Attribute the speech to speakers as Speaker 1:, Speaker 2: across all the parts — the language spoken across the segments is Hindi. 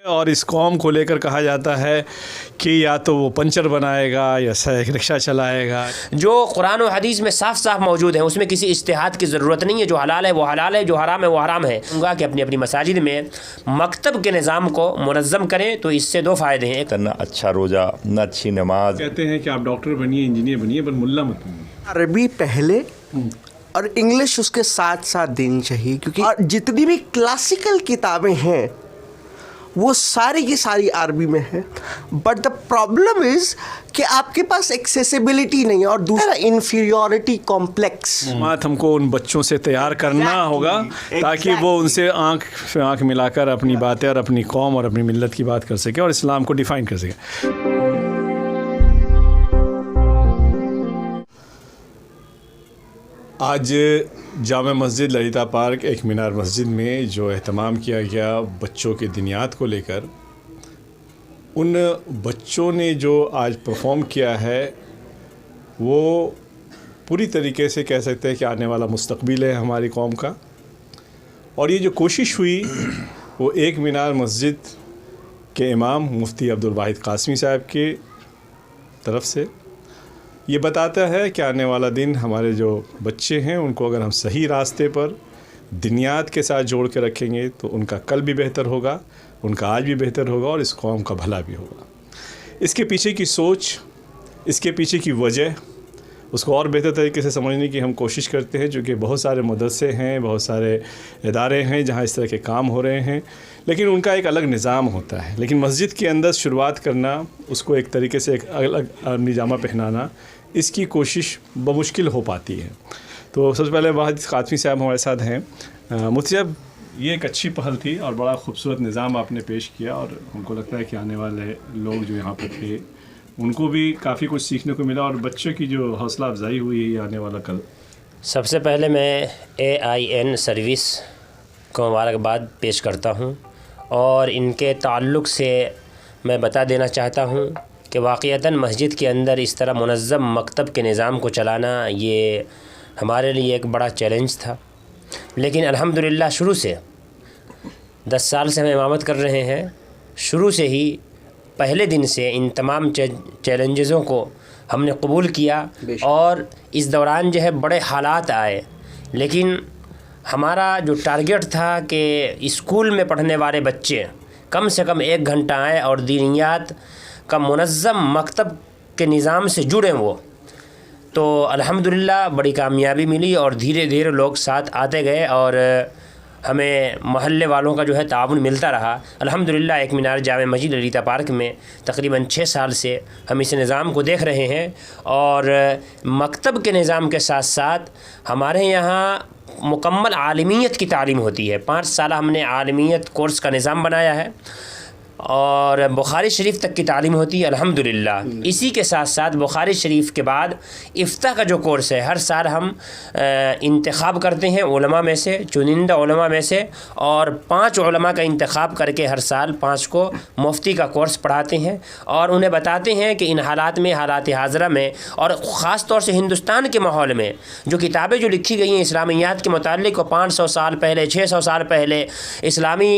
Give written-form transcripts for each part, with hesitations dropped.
Speaker 1: और इस कौम को लेकर कहा जाता है कि या तो वो पंचर बनाएगा या रिक्शा चलाएगा।
Speaker 2: जो कुरान और हदीस में साफ साफ मौजूद है उसमें किसी इज्तिहाद की ज़रूरत नहीं है। जो हलाल है वो हलाल है, जो हराम है वो हराम है। उनका कि अपनी अपनी मसाजिद में मकतब के निज़ाम को मुनज़्ज़म करें तो इससे दो फ़ायदे हैं।
Speaker 3: न अच्छा रोज़ा न अच्छी नमाज।
Speaker 1: कहते हैं कि आप डॉक्टर बनिए, इंजीनियर बनिए, पर मुल्ला मत बनिए।
Speaker 4: अरबी पहले और इंग्लिश उसके साथ साथ देनी चाहिए, क्योंकि और जितनी भी क्लासिकल किताबें हैं वो सारी की सारी अरबी में है। बट द प्रॉब्लम इज़ कि आपके पास एक्सेसिबिलिटी नहीं है, और दूसरा इन्फीरियॉरिटी कॉम्प्लेक्स।
Speaker 1: बात हमको उन बच्चों से तैयार करना होगा ताकि वो उनसे आँख से आँख मिलाकर अपनी बातें और अपनी कौम और अपनी मिल्लत की बात कर सके और इस्लाम को डिफ़ाइन कर सके। आज जामा मस्जिद ललिता पार्क एक मीनार मस्जिद में जो एहतमाम किया गया बच्चों के दिनियात को लेकर, उन बच्चों ने जो आज परफॉर्म किया है वो पूरी तरीके से कह सकते हैं कि आने वाला मुस्तकबिल है हमारी कौम का। और ये जो कोशिश हुई वो एक मीनार मस्जिद के इमाम मुफ्ती अब्दुल वाहिद कासमी साहब के तरफ से ये बताता है कि आने वाला दिन हमारे जो बच्चे हैं उनको अगर हम सही रास्ते पर दिनियात के साथ जोड़ के रखेंगे तो उनका कल भी बेहतर होगा, उनका आज भी बेहतर होगा और इस कौम का भला भी होगा। इसके पीछे की सोच, इसके पीछे की वजह, उसको और बेहतर तरीके से समझने की हम कोशिश करते हैं, जो कि बहुत सारे मदरसे हैं, बहुत सारे इदारे हैं जहाँ इस तरह के काम हो रहे हैं, लेकिन उनका एक अलग निज़ाम होता है। लेकिन मस्जिद के अंदर शुरुआत करना, उसको एक तरीके से एक अलग निजामा पहनाना, इसकी कोशिश बमुश्किल हो पाती है। तो सबसे पहले वाहिद कासमी साहब हमारे साथ हैं। मुफ्ती साहब, ये एक अच्छी पहल थी और बड़ा खूबसूरत निज़ाम आपने पेश किया, और हमको लगता है कि आने वाले लोग जो यहाँ पर थे उनको भी काफ़ी कुछ सीखने को मिला, और बच्चों की जो हौसला अफजाई हुई है आने वाला कल।
Speaker 2: सबसे पहले मैं AIN सर्विस को मुबारकबाद पेश करता हूँ, और इनके ताल्लुक़ से मैं बता देना चाहता हूँ कि वाक़ईतन मस्जिद के अंदर इस तरह मुनज़्ज़म मकतब के निज़ाम को चलाना ये हमारे लिए एक बड़ा चैलेंज था। लेकिन अल्हम्दुलिल्लाह शुरू से 10 साल से हम इमामत कर रहे हैं, शुरू से ही पहले दिन से इन तमाम चैलेंजेज़ों को हमने कबूल किया, और इस दौरान जो है बड़े हालात आए, लेकिन हमारा जो टारगेट था कि स्कूल में पढ़ने वाले बच्चे कम से कम 1 घंटा आए और दीनियात का मुनज़्ज़म मकतब के निज़ाम से जुड़ें वो, तो अल्हम्दुलिल्लाह बड़ी कामयाबी मिली और धीरे धीरे लोग साथ आते गए और हमें महल्ले वालों का जो है ताउन मिलता रहा। अल्हम्दुलिल्लाह एक मीनार जामे मस्जिद ललिता पार्क में तकरीबन 6 साल से हम इस निज़ाम को देख रहे हैं, और मकतब के निज़ाम के साथ साथ हमारे यहाँ मुकम्मल आलमियत की तालीम होती है। 5 साल हमने आलमियत कोर्स का निज़ाम बनाया है, और बुखारी शरीफ तक की तालीम होती है अल्हम्दुलिल्लाह। इसी के साथ साथ बुखारी शरीफ के बाद इफ्ता का जो कोर्स है, हर साल हम इंतखाब करते हैं उलमा में से, चुनिंदा उलमा में से, और 5 उलमा का इंतखाब करके हर साल 5 को मुफ्ती का कोर्स पढ़ाते हैं, और उन्हें बताते हैं कि इन हालात में, हालात हाज़रा में, और ख़ास तौर से हिंदुस्तान के माहौल में जो किताबें जो लिखी गई हैं इस्लामियात के मुताल्लिक़, 500 साल पहले, 600 साल पहले इस्लामी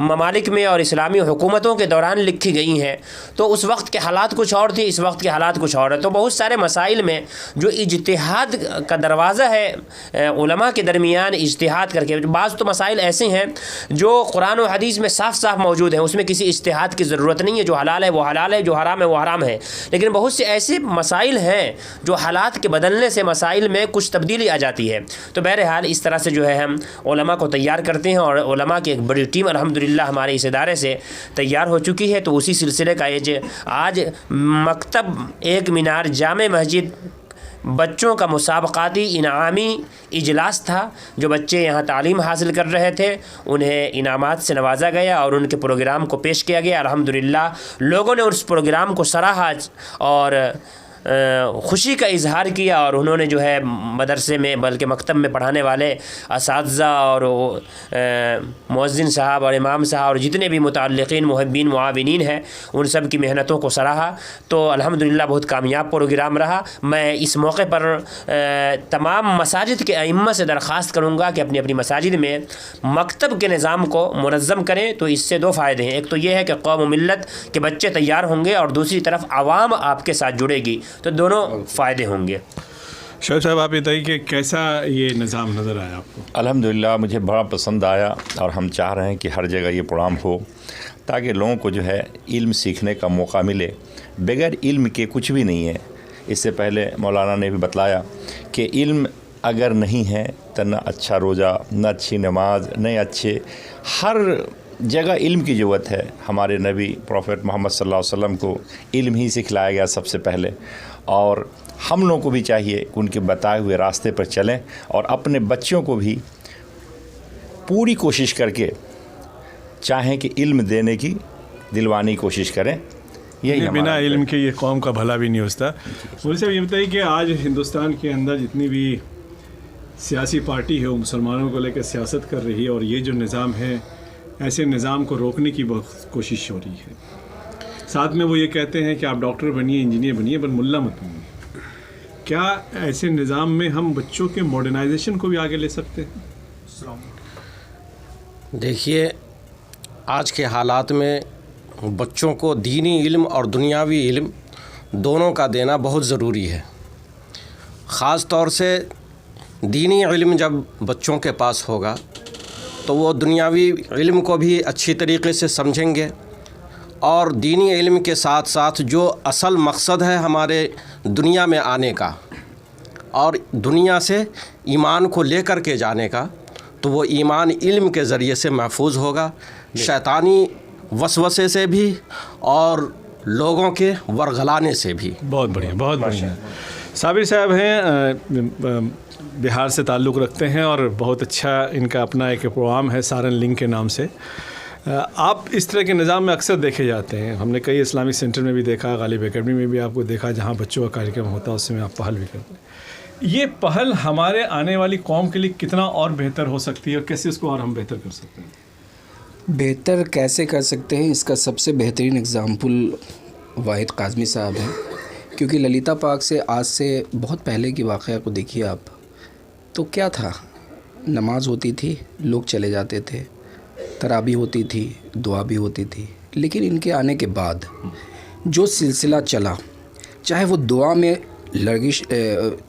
Speaker 2: ममालिक में और इस्लामी हुकूमतों के दौरान लिखी गई हैं, तो उस वक्त के हालात कुछ और थे, इस वक्त के हालात कुछ और है। तो बहुत सारे मसाइल में जो इज्तिहाद का दरवाज़ा है उलमा के दरमियान इज्तिहाद करके, बाज़ तो मसाइल ऐसे हैं जो कुरान और हदीस में साफ साफ मौजूद हैं, उसमें किसी इज्तिहाद की ज़रूरत नहीं है। जो हलाल है वो हलाल है, जो हराम है वो हराम है। लेकिन बहुत से ऐसे मसाइल हैं जो हालात के बदलने से मसाइल में कुछ तब्दीली आ जाती है। तो बहरहाल इस तरह से जो है हम उलमा को तैयार करते हैं, और उलमा की एक बड़ी टीम अल्हम्दुलिल्लाह हमारे इस इदारे से तैयार हो चुकी है। तो उसी सिलसिले का ये आज मकतब एक मीनार जामे मस्जिद बच्चों का मुसाबकाती इनामी इजलास था। जो बच्चे यहाँ तालीम हासिल कर रहे थे उन्हें इनामात से नवाजा गया और उनके प्रोग्राम को पेश किया गया। अल्हम्दुलिल्लाह लोगों ने उस प्रोग्राम को सराहा, और खुशी का इजहार किया और उन्होंने जो है मदरसे में बल्कि मकतब में पढ़ाने वाले असातिज़ा और मुअज्जिन साहब और इमाम साहब और जितने भी मुतअल्लिक़ीन मुहब्बीन मुआविनीन हैं उन सब की मेहनतों को सराहा। तो अल्हम्दुलिल्लाह बहुत कामयाब प्रोग्राम रहा। मैं इस मौके पर तमाम मसाजिद के अइम्मा से दरख्वास्त करूँगा कि अपनी अपनी मसाजिद में मकतब के निज़ाम को मुनज़्ज़म करें। तो इससे दो फ़ायदे हैं, एक तो ये है कि कौम व मिल्लत के बच्चे तैयार होंगे और दूसरी तरफ आवाम आपके साथ जुड़ेगी, तो दोनों फ़ायदे होंगे।
Speaker 1: शोएब साहब आप बताइए कि कैसा ये निज़ाम नज़र आया आपको?
Speaker 3: अल्हम्दुलिल्लाह मुझे बड़ा पसंद आया और हम चाह रहे हैं कि हर जगह ये प्रोग्राम हो ताकि लोगों को जो है इल्म सीखने का मौका मिले। बगैर इल्म के कुछ भी नहीं है। इससे पहले मौलाना ने भी बतलाया कि इल्म अगर नहीं है तो न अच्छा रोज़ा, न अच्छी नमाज, न अच्छे हर जगह इल्म की ज़रूरत है। हमारे नबी प्रॉफेट मोहम्मद सल्लल्लाहु अलैहि वसल्लम को इल्म ही सिखलाया गया सबसे पहले, और हम लोगों को भी चाहिए कि उनके बताए हुए रास्ते पर चलें और अपने बच्चों को भी पूरी कोशिश करके चाहें कि इल्म देने की दिलवानी कोशिश करें। यही
Speaker 1: बिना इल्म के ये कौम का भला भी नहीं होता। मौलवी साहब ये बताइए कि आज हिंदुस्तान के अंदर जितनी भी सियासी पार्टी है वो मुसलमानों को लेकर सियासत कर रही है और ये जो निज़ाम है ऐसे निज़ाम को रोकने की बहुत कोशिश हो रही है। साथ में वो ये कहते हैं कि आप डॉक्टर बनिए, इंजीनियर बनिए, पर मुल्ला मत बनिए। क्या ऐसे निज़ाम में हम बच्चों के मॉडर्नाइजेशन को भी आगे ले सकते हैं?
Speaker 5: देखिए, आज के हालात में बच्चों को दीनी इल्म और दुनियावी इल्म दोनों का देना बहुत ज़रूरी है। ख़ास तौर से दीनी इल्म जब बच्चों के पास होगा तो वो दुनियावी इल्म को भी अच्छी तरीके से समझेंगे और दीनी इल्म के साथ साथ जो असल मकसद है हमारे दुनिया में आने का और दुनिया से ईमान को लेकर के जाने का, तो वो ईमान इल्म के ज़रिए से महफूज होगा, शैतानी वसवसे से भी और लोगों के वरगलाने से भी।
Speaker 1: बहुत बढ़िया, बहुत बढ़िया। साबिर साहब हैं, बिहार से ताल्लुक़ रखते हैं और बहुत अच्छा इनका अपना एक प्रोग्राम है सारन लिंक के नाम से। आप इस तरह के निज़ाम में अक्सर देखे जाते हैं। हमने कई इस्लामिक सेंटर में भी देखा, गालिब एकेडमी में भी आपको देखा, जहाँ बच्चों का कार्यक्रम होता है उसमें आप पहल भी करते हैं। ये पहल हमारे आने वाली कौम के लिए कितना और बेहतर हो सकती है और कैसे उसको और हम बेहतर कर सकते हैं?
Speaker 6: बेहतर कैसे कर सकते हैं, इसका सबसे बेहतरीन एग्ज़ाम्पल वाहिद काज़मी साहब हैं। क्योंकि ललिता पार्क से आज से बहुत पहले की वाक़या को देखिए आप, तो क्या था, नमाज होती थी, लोग चले जाते थे, तराबी होती थी, दुआ भी होती थी। लेकिन इनके आने के बाद जो सिलसिला चला, चाहे वो दुआ में लर्गिश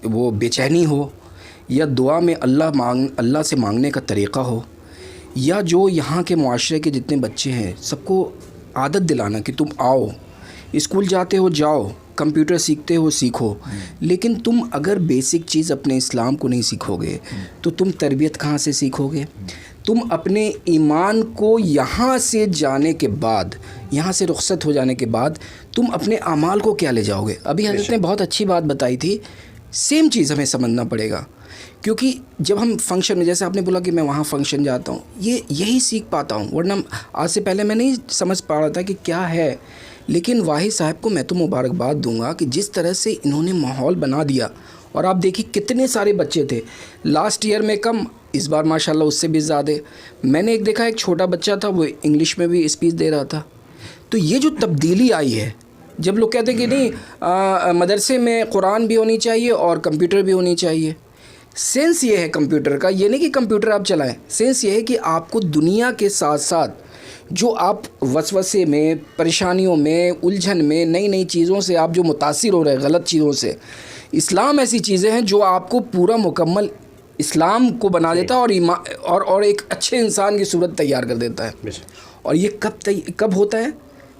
Speaker 6: वो बेचैनी हो या दुआ में अल्लाह से मांगने का तरीक़ा हो, या जो यहाँ के मुआशरे के जितने बच्चे हैं सबको आदत दिलाना कि तुम आओ, स्कूल जाते हो जाओ, कंप्यूटर सीखते हो सीखो, लेकिन तुम अगर बेसिक चीज़ अपने इस्लाम को नहीं सीखोगे तो तुम तरबियत कहाँ से सीखोगे? तुम अपने ईमान को यहाँ से जाने के बाद, यहाँ से रुखसत हो जाने के बाद तुम अपने अमाल को क्या ले जाओगे? अभी हज़रत ने बहुत अच्छी बात बताई थी, सेम चीज़ हमें समझना पड़ेगा। क्योंकि जब हम फंक्शन में, जैसे आपने बोला कि मैं वहाँ फंक्शन जाता हूँ, यही सीख पाता हूँ, वरना आज से पहले मैं नहीं समझ पा रहा था कि क्या है। लेकिन वाहिद साहब को मैं तो मुबारकबाद दूंगा कि जिस तरह से इन्होंने माहौल बना दिया। और आप देखिए कितने सारे बच्चे थे, लास्ट ईयर में कम, इस बार माशाल्लाह उससे भी ज़्यादा। मैंने एक देखा, एक छोटा बच्चा था, वो इंग्लिश में भी स्पीच दे रहा था। तो ये जो तब्दीली आई है, जब लोग कहते हैं कि नहीं मदरसे में कुरान भी होनी चाहिए और कंप्यूटर भी होनी चाहिए, सेंस ये है कंप्यूटर का, ये नहीं कि कंप्यूटर आप चलाएं, सेंस ये है कि आपको दुनिया के साथ साथ जो आप वसवसे में, परेशानियों में, उलझन में, नई नई चीज़ों से आप जो मुतासिर हो रहे हैं, गलत चीज़ों से, इस्लाम ऐसी चीज़ें हैं जो आपको पूरा मुकम्मल इस्लाम को बना देता है और एक अच्छे इंसान की सूरत तैयार कर देता है। और ये कब होता है?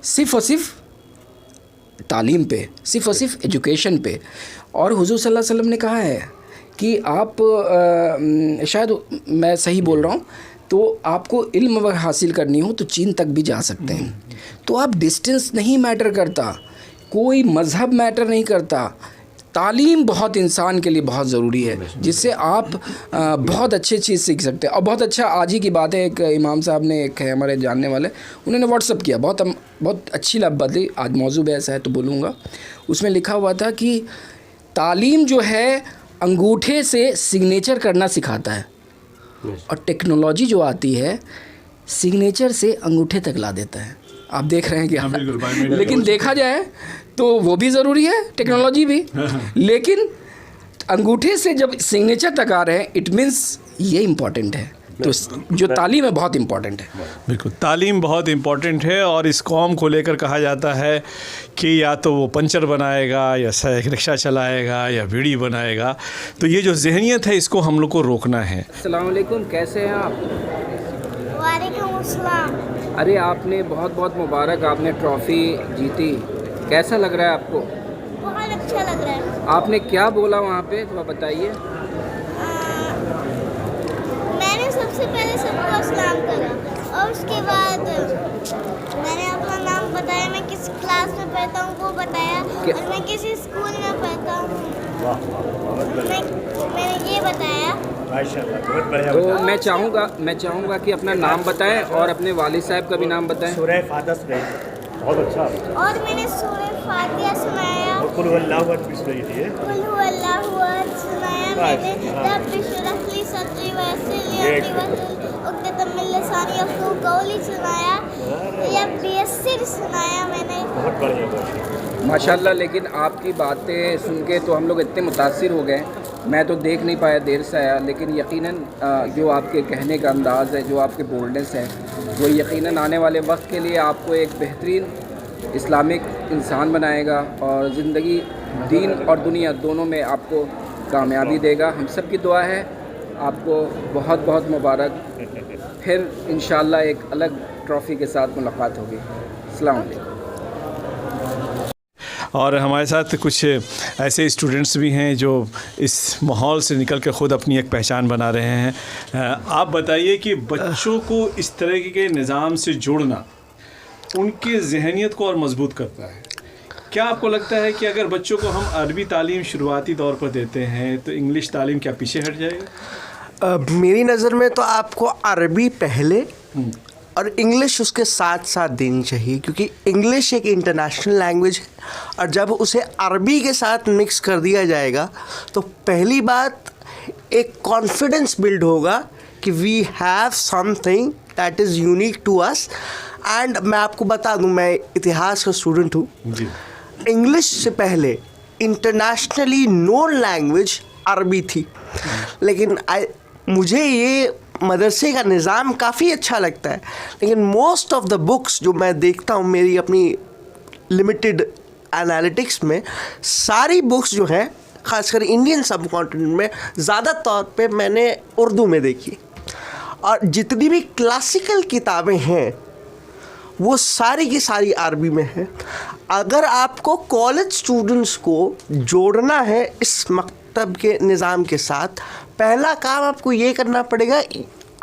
Speaker 6: सिर्फ़ और सिर्फ तालीम पे, सिर्फ़ और सिर्फ एजुकेशन पे। और हुज़ूर सल्लल्लाहु अलैहि वसल्लम ने कहा है कि आप शायद मैं सही बोल रहा हूँ, तो आपको इल्म अगर हासिल करनी हो तो चीन तक भी जा सकते हैं। तो आप डिस्टेंस नहीं मैटर करता, कोई मज़हब मैटर नहीं करता, तालीम बहुत इंसान के लिए बहुत ज़रूरी है, जिससे आप बहुत अच्छी चीज़ सीख सकते हैं। और बहुत अच्छा, आज ही की बात है, एक इमाम साहब ने, एक है हमारे जानने वाले, उन्होंने व्हाट्सअप किया, बहुत अच्छी बात थी, आज मौजू ऐसा है तो बोलूँगा। उसमें लिखा हुआ था कि तालीम जो है अंगूठे से सिग्नेचर करना सिखाता है, और टेक्नोलॉजी जो आती है सिग्नेचर से अंगूठे तक ला देता है। आप देख रहे हैं क्या? लेकिन देखा जाए तो वो भी ज़रूरी है, टेक्नोलॉजी भी, लेकिन अंगूठे से जब सिग्नेचर तक आ रहे हैं, इट मीन्स ये इम्पॉर्टेंट है। तो जो तालीम है बहुत इम्पॉर्टेंट है।
Speaker 1: बिल्कुल, तालीम बहुत इम्पॉर्टेंट है। और इस कौम को लेकर कहा जाता है कि या तो वो पंचर बनाएगा, या रिक्शा चलाएगा, या बीड़ी बनाएगा। तो ये जो जहनियत है, इसको हम लोग को रोकना है।
Speaker 6: अस्सलाम वालेकुम, कैसे हैं आप?
Speaker 7: वालेकुम अस्सलाम।
Speaker 6: अरे आपने बहुत बहुत मुबारक, आपने ट्रॉफ़ी जीती, कैसा लग रहा है आपको?
Speaker 7: बहुत अच्छा लग रहा है।
Speaker 6: आपने क्या बोला वहाँ पे, थोड़ा बताइए।
Speaker 7: मैंने सबसे पहले सबको सलाम करा, और उसके बाद मैंने अपना नाम बताया, मैं किस क्लास में पढ़ता हूँ वो बताया, और मैं किस स्कूल में पढ़ता हूँ मैंने ये बताया।
Speaker 6: तो मैं चाहूँगा कि अपना नाम बताएं और अपने वालिद साहब का भी नाम बताएं।
Speaker 8: बहुत अच्छा।
Speaker 7: और मैंने सूरह फातिहा सुनाया,
Speaker 8: कुल हुवल्लाहु अहद सुनाई थी।
Speaker 7: कुल हुवल्लाहु अहद सुनाया मैंने, रब्बि इश्रह ली सदरी व यस्सिर ली अमरी वहलुल उक़दतम मिन लिसानी यफ़क़हू क़ौली सुनाया, या बियस्सिर सुनाया मैंने।
Speaker 8: बहुत बढ़िया
Speaker 6: माशाल्लाह। लेकिन आपकी बातें सुन के तो हम लोग इतने मुतासिर हो गए, मैं तो देख नहीं पाया, देर से आया, लेकिन यकीनन जो आपके कहने का अंदाज़ है, जो आपके बोल्डनेस है, वो यकीनन आने वाले वक्त के लिए आपको एक बेहतरीन इस्लामिक इंसान बनाएगा, और ज़िंदगी, दीन और दुनिया दोनों में आपको कामयाबी देगा। हम सब की दुआ है। आपको बहुत बहुत मुबारक। फिर इंशाअल्लाह एक अलग ट्रॉफ़ी के साथ मुलाकात होगी। अस्सलाम वालेकुम।
Speaker 1: और हमारे साथ कुछ ऐसे स्टूडेंट्स भी हैं जो इस माहौल से निकल कर ख़ुद अपनी एक पहचान बना रहे हैं। आप बताइए कि बच्चों को इस तरह के निज़ाम से जोड़ना उनकी ज़हनियत को और मजबूत करता है। क्या आपको लगता है कि अगर बच्चों को हम अरबी तालीम शुरुआती तौर पर देते हैं तो इंग्लिश तालीम क्या पीछे हट जाएगा?
Speaker 4: मेरी नज़र में तो आपको अरबी पहले और इंग्लिश उसके साथ साथ देनी चाहिए, क्योंकि इंग्लिश एक इंटरनेशनल लैंग्वेज है, और जब उसे अरबी के साथ मिक्स कर दिया जाएगा तो पहली बात एक कॉन्फिडेंस बिल्ड होगा कि we have something that is unique to us. And मैं आपको बता दूं, मैं इतिहास का स्टूडेंट हूँ। इंग्लिश से पहले इंटरनेशनली नोन लैंग्वेज अरबी थी, लेकिन मुझे ये मदरसे का निज़ाम काफ़ी अच्छा लगता है, लेकिन मोस्ट ऑफ द बुक्स जो मैं देखता हूँ मेरी अपनी लिमिटेड एनालिटिक्स में, सारी बुक्स जो हैं ख़ासकर इंडियन सब कॉन्टिनेंट में ज़्यादा तौर पे मैंने उर्दू में देखी, और जितनी भी क्लासिकल किताबें हैं वो सारी की सारी अरबी में है। अगर आपको कॉलेज स्टूडेंट्स को जोड़ना है इस मकतब के निज़ाम के साथ, पहला काम आपको ये करना पड़ेगा,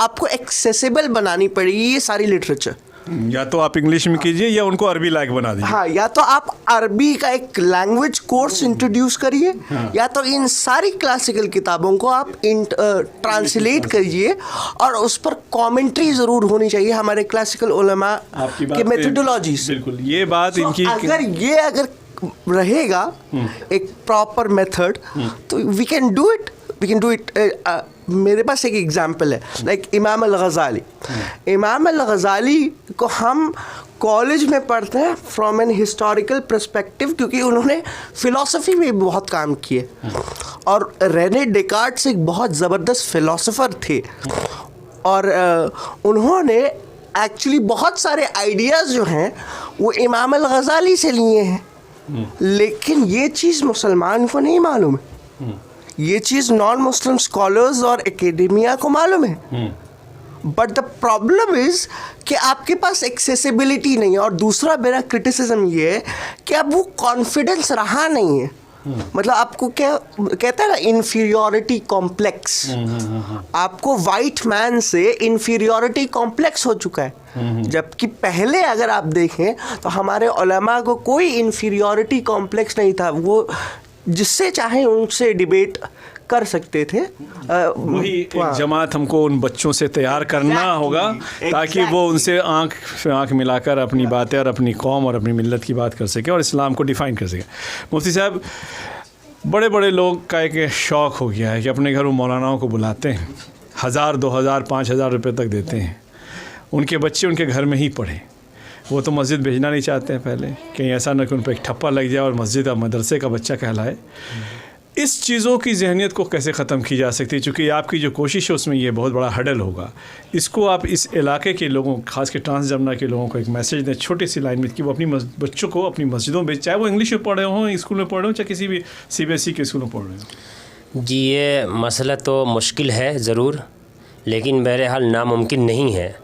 Speaker 4: आपको एक्सेसिबल बनानी पड़ेगी ये सारी लिटरेचर।
Speaker 1: या तो आप इंग्लिश में कीजिए या उनको अरबी लायक बना दीजिए।
Speaker 4: हाँ, या तो आप अरबी का एक लैंग्वेज कोर्स इंट्रोड्यूस करिए, या तो इन सारी क्लासिकल किताबों को आप ट्रांसलेट करिए, और उस पर कमेंट्री ज़रूर होनी चाहिए हमारे क्लासिकल उलमा के मेथोडोलॉजीज।
Speaker 1: बिल्कुल, ये बात इनकी
Speaker 4: अगर रहेगा एक प्रॉपर मेथड, तो वी कैन डू इट। मेरे पास एक एग्जांपल है, लाइक इमाम अल-गज़ाली। इमाम अल-गज़ाली को हम कॉलेज में पढ़ते हैं फ्रॉम एन हिस्टोरिकल पर्सपेक्टिव, क्योंकि उन्होंने फ़िलासफ़ी में बहुत काम किए, और रेने डेकार्ट्स एक बहुत ज़बरदस्त फ़िलासफ़र थे, और उन्होंने एक्चुअली बहुत सारे आइडियाज़ जो हैं वो इमाम अल-गज़ाली से लिए हैं, लेकिन ये चीज़ मुसलमान को नहीं मालूम है, ये चीज़ नॉन मुस्लिम स्कॉलर्स और एकेडेमिया को मालूम है। बट द प्रॉब्लम इज़ कि आपके पास एक्सेसिबिलिटी नहीं है, और दूसरा मेरा क्रिटिसिज्म ये है कि अब वो कॉन्फिडेंस रहा नहीं है। मतलब आपको क्या कहता है ना, इन्फीरियॉरिटी कॉम्प्लेक्स। आपको वाइट मैन से इन्फीरियॉरिटी कॉम्प्लेक्स हो चुका है, जबकि पहले अगर आप देखें तो हमारे उलमा को कोई इन्फीरियॉरिटी कॉम्प्लेक्स नहीं था। वो जिससे चाहे उनसे डिबेट कर सकते थे।
Speaker 1: वही एक जमात हमको उन बच्चों से तैयार करना होगा ताकि वो उनसे आँख मिलाकर अपनी बातें और अपनी कौम और अपनी मिल्लत की बात कर सके और इस्लाम को डिफ़ाइन कर सके। मुफ्ती साहब, बड़े बड़े लोग का एक शौक़ हो गया है कि अपने घर वो मौलानाओं को बुलाते हैं, 1000, 2000, 5000 रुपये तक देते हैं, उनके बच्चे उनके घर में ही पढ़ें। वो तो मस्जिद भेजना नहीं चाहते हैं पहले, कहीं ऐसा न कि उन पर एक ठप्पा लग जाए और मस्जिद और मदरसे का बच्चा कहलाए। इस चीज़ों की जहनीत को कैसे ख़त्म की जा सकती है? चूँकि आपकी जो कोशिश है उसमें ये बहुत बड़ा हडल होगा। इसको आप इस इलाके के लोगों, खास कर ट्रांसजमना के लोगों को एक मैसेज दें छोटी सी लाइन में कि वो अपनी बच्चों को अपनी मस्जिदों में, चाहे वो इंग्लिश में पढ़ रहे हों, स्कूल में पढ़ रहे हों, चाहे किसी भी CBSE के स्कूल में पढ़ रहे हों।
Speaker 2: जी, ये मसला तो मुश्किल है ज़रूर, लेकिन बहरहाल नामुमकिन नहीं है।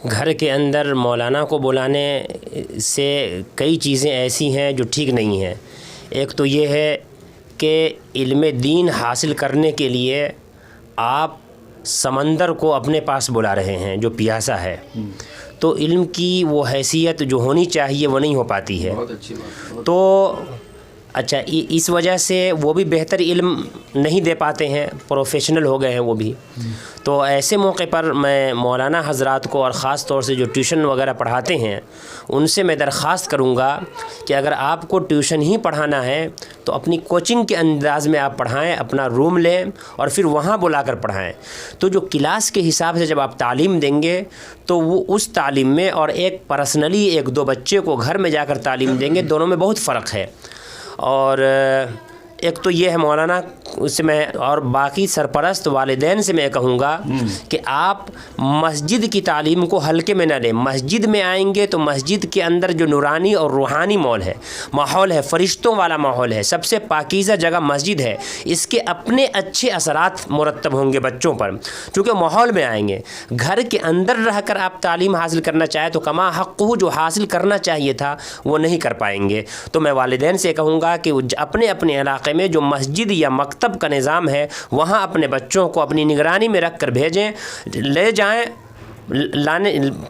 Speaker 2: घर के अंदर मौलाना को बुलाने से कई चीज़ें ऐसी हैं जो ठीक नहीं हैं। एक तो ये है कि इल्म दीन हासिल करने के लिए आप समंदर को अपने पास बुला रहे हैं जो प्यासा है, तो इल्म की वो हैसियत जो होनी चाहिए वो नहीं हो पाती है।
Speaker 6: बहुत अच्छी बात।
Speaker 2: तो अच्छा, इस वजह से वो भी बेहतर इल्म नहीं दे पाते हैं, प्रोफेशनल हो गए हैं वो भी। तो ऐसे मौके पर मैं मौलाना हज़रात को और ख़ास तौर से जो ट्यूशन वगैरह पढ़ाते हैं उनसे मैं दरख्वास्त करूँगा कि अगर आपको ट्यूशन ही पढ़ाना है तो अपनी कोचिंग के अंदाज़ में आप पढ़ाएं, अपना रूम लें और फिर वहाँ बुलाकर पढ़ाएं। तो जो क्लास के हिसाब से जब आप तालीम देंगे तो वो उस तालीम में और एक पर्सनली 1-2 बच्चे को घर में जाकर तालीम देंगे, दोनों में बहुत फ़र्क है। और एक तो ये है मौलाना उससे मैं, और बाकी सरपरस्त वालिदैन से मैं कहूँगा कि आप मस्जिद की तालीम को हल्के में न लें। मस्जिद में आएंगे तो मस्जिद के अंदर जो नूरानी और रूहानी माहौल है, फ़रिश्तों वाला माहौल है, सबसे पाकीज़ा जगह मस्जिद है। इसके अपने अच्छे असरात मुरत्तब होंगे बच्चों पर, चूँकि माहौल में आएंगे। घर के अंदर रहकर आप तालीम हासिल करना चाहें तो कमा हक़्क़ुहु जो हासिल करना चाहिए था वो नहीं कर पाएंगे। तो मैं वालिदैन से कहूँगा कि अपने अपने इलाके में जो मस्जिद या मकतब का निज़ाम है वहाँ अपने बच्चों को अपनी निगरानी में रख कर भेजें, ले जाएं,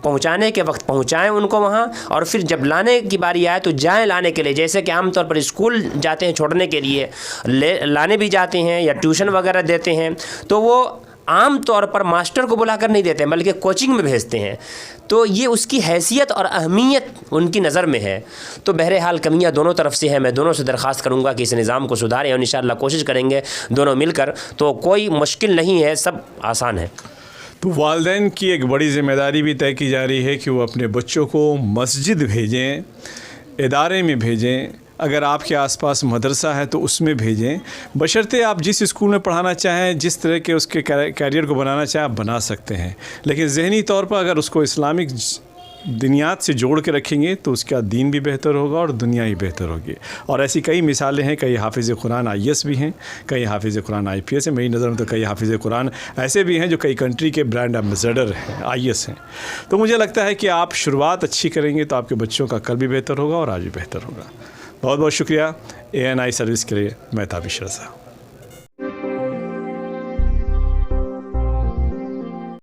Speaker 2: पहुँचाने के वक्त पहुँचाएं उनको वहाँ, और फिर जब लाने की बारी आए तो जाएं लाने के लिए। जैसे कि आमतौर पर स्कूल जाते हैं छोड़ने के लिए, लाने भी जाते हैं या ट्यूशन वगैरह देते हैं, तो वो आम तौर पर मास्टर को बुलाकर नहीं देते बल्कि कोचिंग में भेजते हैं। तो ये उसकी हैसियत और अहमियत उनकी नज़र में है। तो बहरहाल कमियां दोनों तरफ से है। मैं दोनों से दरख्वास्त करूंगा कि इस निज़ाम को सुधारें और इंशाअल्लाह कोशिश करेंगे दोनों मिलकर। तो कोई मुश्किल नहीं है, सब आसान है।
Speaker 1: तो वालिदैन की एक बड़ी ज़िम्मेदारी भी तय की जा रही है कि वो अपने बच्चों को मस्जिद भेजें, इदारे में भेजें। अगर आपके आसपास मदरसा है तो उसमें भेजें, बशर्ते आप जिस स्कूल में पढ़ाना चाहें, जिस तरह के उसके कैरियर को बनाना चाहें आप बना सकते हैं। लेकिन ज़हनी तौर पर अगर उसको इस्लामिक दुनियात से जोड़ के रखेंगे तो उसका दीन भी बेहतर होगा और दुनिया ही बेहतर होगी। और ऐसी कई मिसालें हैं। कई हाफिज़ कुरान IAS भी हैं, कई हाफिज़ कुरान IPS हैं। मेरी नज़र में तो कई हाफिज़ कुरान ऐसे भी हैं जो कई कंट्री के ब्रांड एम्बेसडर हैं, IAS हैं। तो मुझे लगता है कि आप शुरुआत अच्छी करेंगे तो आपके बच्चों का कल भी बेहतर होगा और आज भी बेहतर होगा। बहुत बहुत शुक्रिया ANI सर्विस के लिए। मैं ताबिश रज़ा।